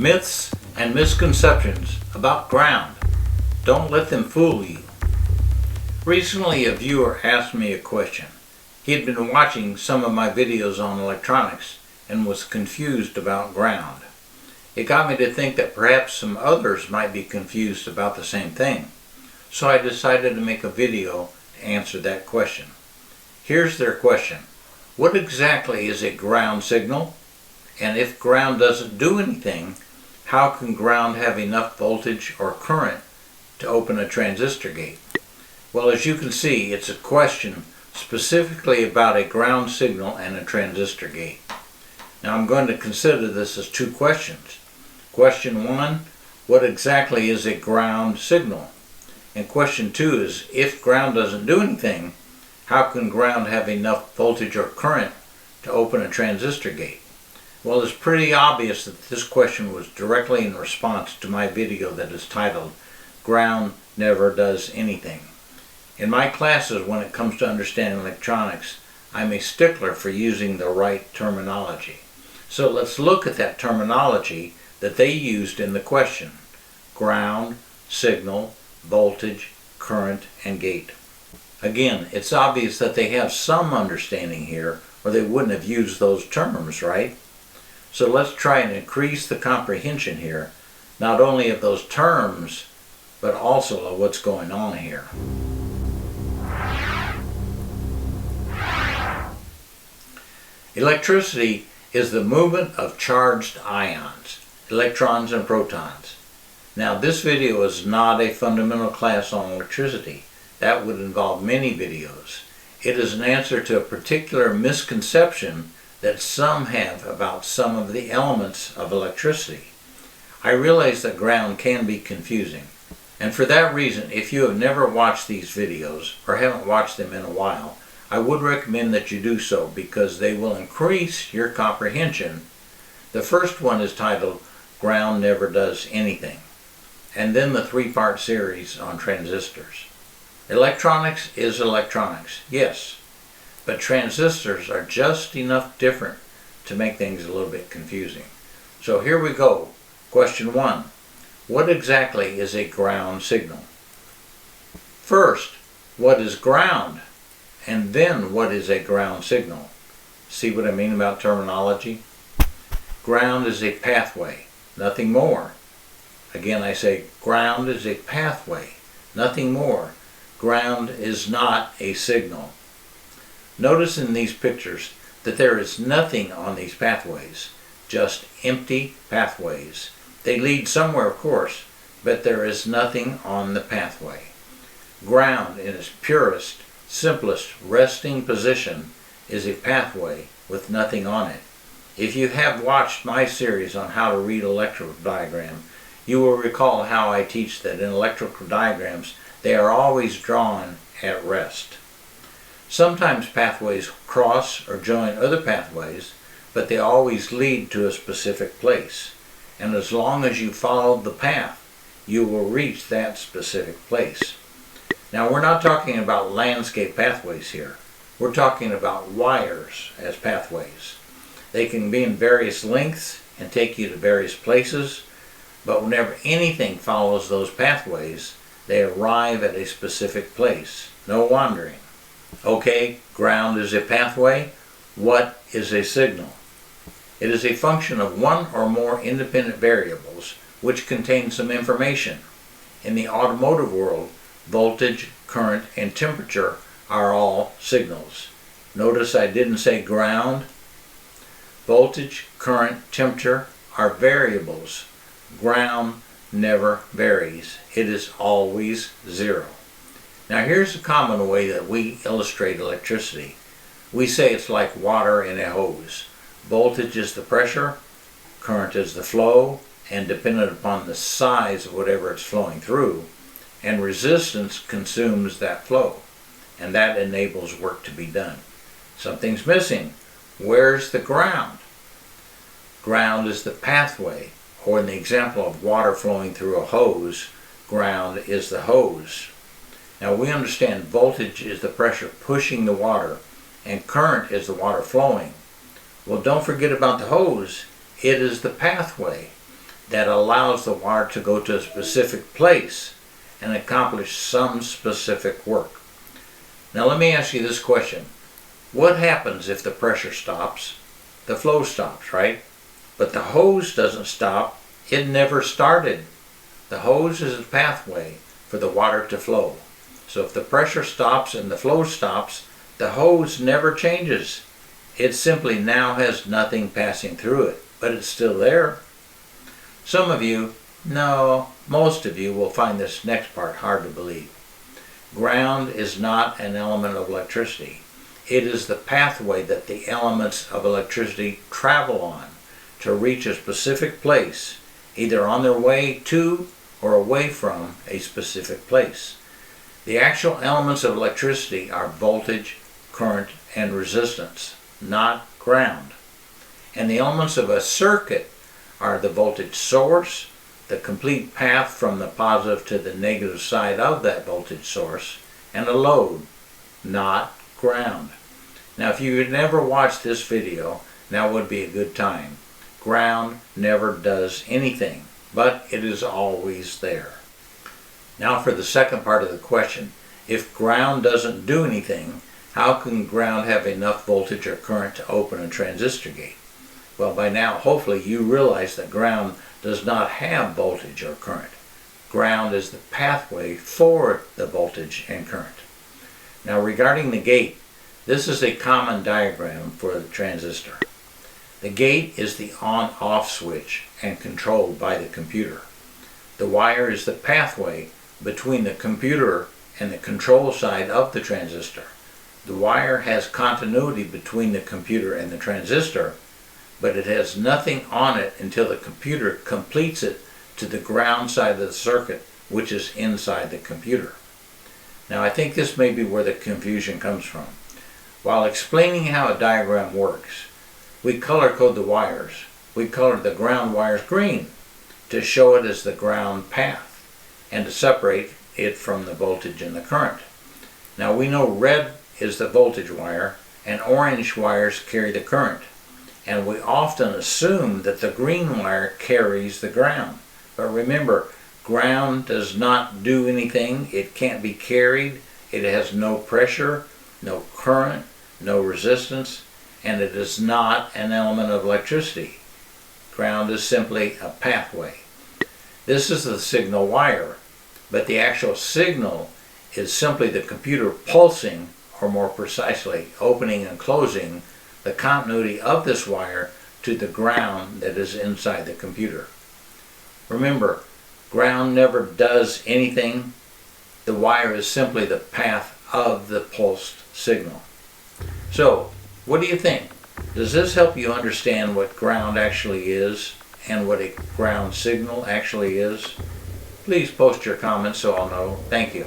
Myths and misconceptions about ground. Don't let them fool you. Recently, a viewer asked me a question. He had been watching some of my videos on electronics and was confused about ground. It got me to think that perhaps some others might be confused about the same thing. So I decided to make a video to answer that question. Here's their question. What exactly is a ground signal? And if ground doesn't do anything, how can ground have enough voltage or current to open a transistor gate? Well, as you can see, it's a question specifically about a ground signal and a transistor gate. Now I'm going to consider this as two questions. Question one, what exactly is a ground signal? And question two is, if ground doesn't do anything, how can ground have enough voltage or current to open a transistor gate? Well, it's pretty obvious that this question was directly in response to my video that is titled, Ground Never Does Anything. In my classes, when it comes to understanding electronics, I'm a stickler for using the right terminology. So let's look at that terminology that they used in the question. Ground, signal, voltage, current, and gate. Again, it's obvious that they have some understanding here, or they wouldn't have used those terms, right? So let's try and increase the comprehension here, not only of those terms, but also of what's going on here. Electricity is the movement of charged ions, electrons and protons. Now this video is not a fundamental class on electricity. That would involve many videos. It is an answer to a particular misconception that some have about some of the elements of electricity. I realize that ground can be confusing, and for that reason, if you have never watched these videos or haven't watched them in a while, I would recommend that you do so because they will increase your comprehension. The first one is titled Ground Never Does Anything, and then the three-part series on transistors. Electronics is electronics, yes. But transistors are just enough different to make things a little bit confusing. So here we go. Question one. What exactly is a ground signal? First, what is ground? And then what is a ground signal? See what I mean about terminology? Ground is a pathway, nothing more. Again, I say ground is a pathway, nothing more. Ground is not a signal. Notice in these pictures that there is nothing on these pathways, just empty pathways. They lead somewhere, of course, but there is nothing on the pathway. Ground, in its purest, simplest resting position, is a pathway with nothing on it. If you have watched my series on how to read electrical diagram, you will recall how I teach that in electrical diagrams, they are always drawn at rest. Sometimes pathways cross or join other pathways, but they always lead to a specific place. And as long as you follow the path, you will reach that specific place. Now, we're not talking about landscape pathways here. We're talking about wires as pathways. They can be in various lengths and take you to various places, but whenever anything follows those pathways, they arrive at a specific place. No wandering. Okay, ground is a pathway. What is a signal? It is a function of one or more independent variables which contain some information. In the automotive world, voltage, current, and temperature are all signals. Notice I didn't say ground. Voltage, current, temperature are variables. Ground never varies. It is always zero. Now here's a common way that we illustrate electricity. We say it's like water in a hose. Voltage is the pressure, current is the flow, and dependent upon the size of whatever it's flowing through, and resistance consumes that flow, and that enables work to be done. Something's missing. Where's the ground? Ground is the pathway, or in the example of water flowing through a hose, ground is the hose. Now we understand voltage is the pressure pushing the water and current is the water flowing. Well, don't forget about the hose. It is the pathway. that allows the wire to go to a specific place and accomplish some specific work. Now let me ask you this question. What happens if the pressure stops? The flow stops, right? But the hose doesn't stop. It never started. The hose is a pathway for the water to flow. So if the pressure stops and the flow stops, the hose never changes. It simply now has nothing passing through it, but it's still there. Some of you, no, most of you will find this next part hard to believe. Ground is not an element of electricity. It is the pathway that the elements of electricity travel on to reach a specific place, either on their way to or away from a specific place. The actual elements of electricity are voltage, current, and resistance, not ground. And the elements of a circuit are the voltage source, the complete path from the positive to the negative side of that voltage source, and a load, not ground. Now if you had never watched this video, now would be a good time. Ground never does anything, but it is always there. Now for the second part of the question. If ground doesn't do anything, how can ground have enough voltage or current to open a transistor gate? Well, by now hopefully you realize that ground does not have voltage or current. Ground is the pathway for the voltage and current. Now regarding the gate, this is a common diagram for the transistor. The gate is the on-off switch and controlled by the computer. The wire is the pathway between the computer and the control side of the transistor. The wire has continuity between the computer and the transistor, but it has nothing on it until the computer completes it to the ground side of the circuit, which is inside the computer. Now I think this may be where the confusion comes from. While explaining how a diagram works, we color code the wires. We color the ground wires green to show it as the ground path and to separate it from the voltage and the current. Now we know red is the voltage wire and orange wires carry the current. And we often assume that the green wire carries the ground. But remember, ground does not do anything. It can't be carried. It has no pressure, no current, no resistance, and it is not an element of electricity. Ground is simply a pathway. This is the signal wire, but the actual signal is simply the computer pulsing, or more precisely, opening and closing the continuity of this wire to the ground that is inside the computer. Remember, ground never does anything. The wire is simply the path of the pulsed signal. So, what do you think? Does this help you understand what ground actually is and what a ground signal actually is? Please post your comments so I'll know. Thank you.